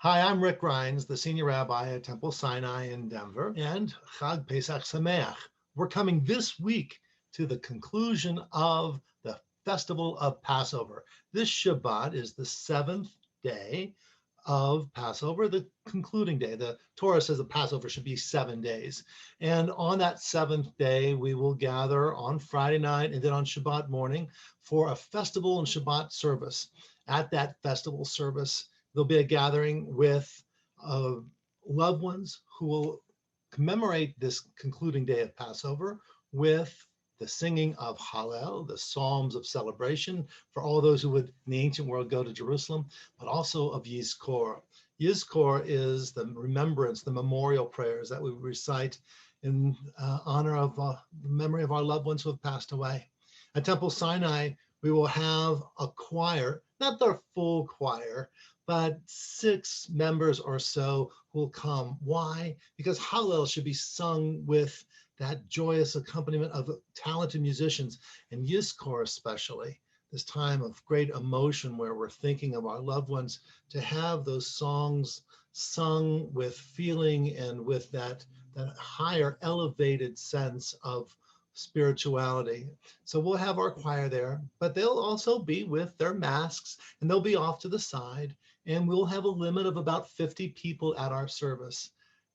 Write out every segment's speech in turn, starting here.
Hi, I'm Rick Rheins, the senior rabbi at Temple Sinai in Denver, and Chag Pesach Sameach. We're coming this week to the conclusion of the festival of Passover. This Shabbat is the seventh day of Passover, the concluding day. The Torah says the Passover should be 7 days. And on that seventh day, we will gather on Friday night and then on Shabbat morning for a festival and Shabbat service. At that festival service, there'll be a gathering with loved ones who will commemorate this concluding day of Passover with the singing of Hallel, the psalms of celebration for all those who would in the ancient world go to Jerusalem, but also of Yizkor. Yizkor is the remembrance, the memorial prayers that we recite in honor of the memory of our loved ones who have passed away. At Temple Sinai, we will have a choir, not their full choir, but 6 members or so will come. Why? Because Hallel should be sung with that joyous accompaniment of talented musicians, and Yizkor especially, this time of great emotion where we're thinking of our loved ones, to have those songs sung with feeling and with that higher elevated sense of spirituality. So we'll have our choir there, but they'll also be with their masks and they'll be off to the side, and we'll have a limit of about 50 people at our service.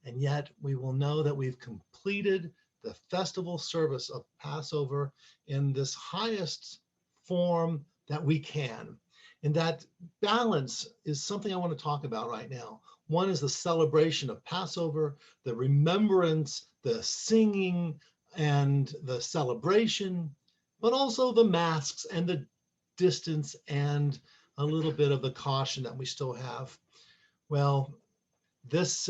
And yet we will know that we've completed the festival service of Passover in this highest form that we can. And that balance is something I want to talk about right now. One is the celebration of Passover, the remembrance, the singing, and the celebration, but also the masks and the distance and a little bit of the caution that we still have. Well, this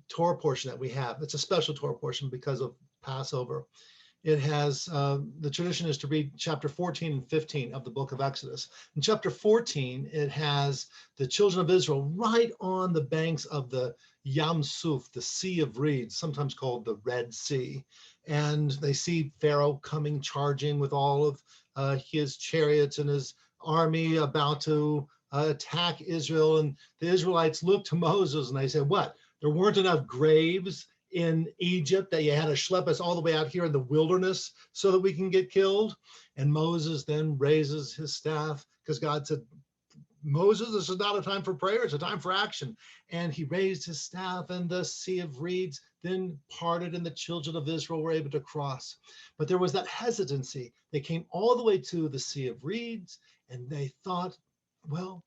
Torah portion that we have, it's a special Torah portion because of Passover. It has, the tradition is to read chapter 14 and 15 of the book of Exodus. In chapter 14, it has the children of Israel right on the banks of the Yam Suf, the Sea of Reeds, sometimes called the Red Sea. And they see Pharaoh coming, charging with all of his chariots and his army about to attack Israel. And the Israelites look to Moses and they say, what? There weren't enough graves in Egypt that you had to schlep us all the way out here in the wilderness so that we can get killed? And Moses then raises his staff because God said, Moses, this is not a time for prayer, it's a time for action. And he raised his staff and the Sea of Reeds then parted and the children of Israel were able to cross. But there was that hesitancy. They came all the way to the Sea of Reeds and they thought, well,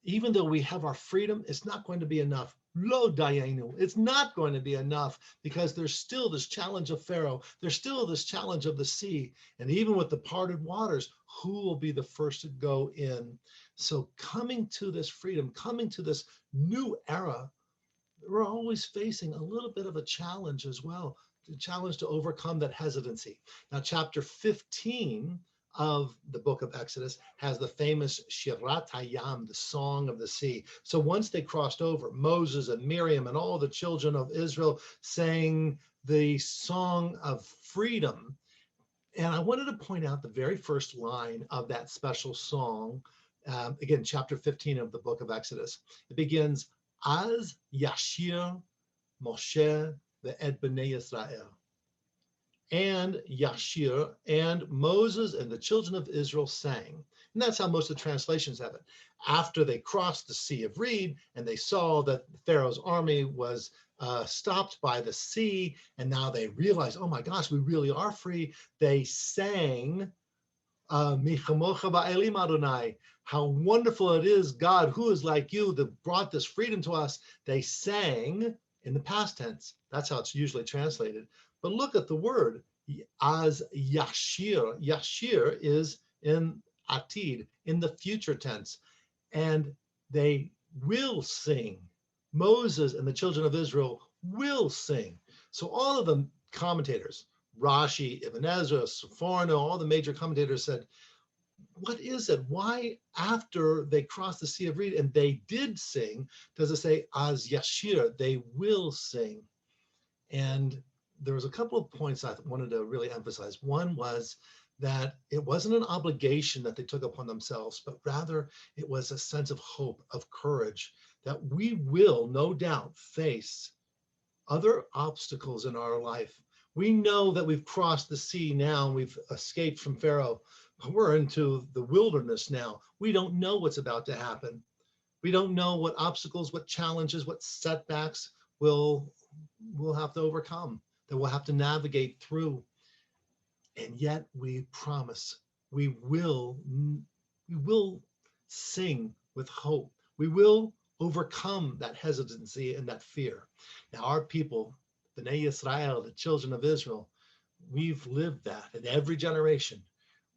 even though we have our freedom, it's not going to be enough. Lo dayenu, it's not going to be enough because there's still this challenge of Pharaoh. There's still this challenge of the sea. And even with the parted waters, who will be the first to go in? So coming to this freedom, coming to this new era, we're always facing a little bit of a challenge as well, the challenge to overcome that hesitancy. Now, chapter 15 of the book of Exodus has the famous Shirat Hayam, the song of the sea. So once they crossed over, Moses and Miriam and all the children of Israel sang the song of freedom. And I wanted to point out the very first line of that special song. Again, chapter 15 of the book of Exodus. It begins, Az Yashir Moshe ve'ed bnei Yisrael. And Yashir, and Moses and the children of Israel sang. And that's how most of the translations have it. After they crossed the Sea of Reed and they saw that Pharaoh's army was stopped by the sea, and now they realized, oh my gosh, we really are free. They sang, Michamocha ba'elim Adonai, how wonderful it is, God, who is like you, that brought this freedom to us. They sang in the past tense. That's how it's usually translated. But look at the word, as Yashir. Yashir is in Atid, in the future tense. And they will sing. Moses and the children of Israel will sing. So all of the commentators, Rashi, Ibn Ezra, Sforno, all the major commentators said, what is it? Why after they crossed the Sea of Reed and they did sing, does it say, as Yashir, they will sing? And there was a couple of points I wanted to really emphasize. One was that it wasn't an obligation that they took upon themselves, but rather it was a sense of hope, of courage, that we will no doubt face other obstacles in our life. We know that we've crossed the sea now and we've escaped from Pharaoh, but we're into the wilderness now. We don't know what's about to happen. We don't know what obstacles, what challenges, what setbacks we'll have to overcome, that we'll have to navigate through. And yet we promise we will sing with hope. We will overcome that hesitancy and that fear. Now, our people, the Bnei Yisrael, the children of Israel, we've lived that in every generation.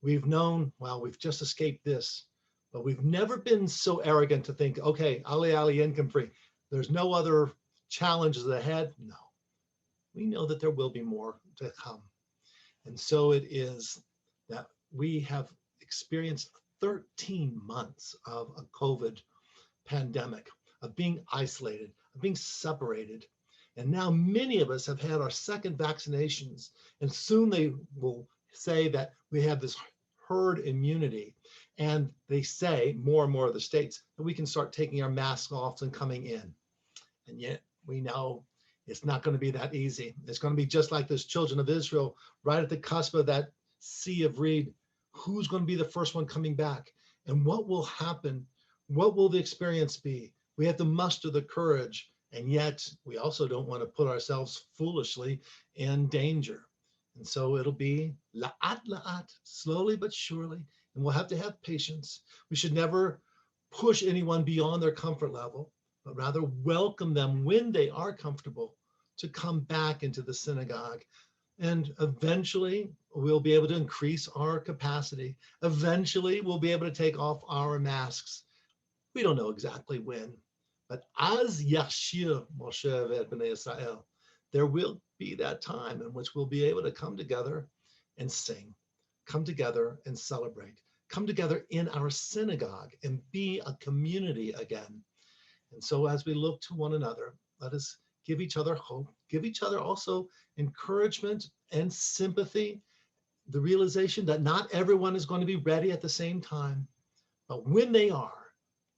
We've known, well, we've just escaped this, but we've never been so arrogant to think, okay, Ali Ali Enkomfree, there's no other challenges ahead. No, we know that there will be more to come. And so it is that we have experienced 13 months of a COVID pandemic, of being isolated, of being separated. And now many of us have had our second vaccinations, and soon they will say that we have this herd immunity. And they say, more and more of the states, that we can start taking our masks off and coming in. And yet we know it's not going to be that easy. It's going to be just like those children of Israel, right at the cusp of that sea of reed. Who's going to be the first one coming back? And what will happen? What will the experience be? We have to muster the courage, and yet we also don't want to put ourselves foolishly in danger. And so it'll be la'at la'at, slowly but surely, and we'll have to have patience. We should never push anyone beyond their comfort level, but rather welcome them when they are comfortable to come back into the synagogue. And eventually we'll be able to increase our capacity. Eventually we'll be able to take off our masks. We don't know exactly when, but as Yashir Moshe et Bnei Israel, there will be that time in which we'll be able to come together and sing, come together and celebrate, come together in our synagogue and be a community again. And so as we look to one another, let us give each other hope, give each other also encouragement and sympathy, the realization that not everyone is going to be ready at the same time, but when they are,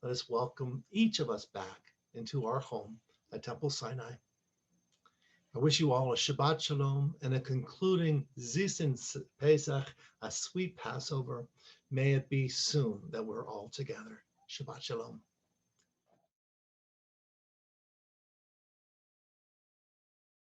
let us welcome each of us back into our home at Temple Sinai. I wish you all a Shabbat Shalom and a concluding Zisin Pesach, a sweet Passover. May it be soon that we're all together. Shabbat Shalom.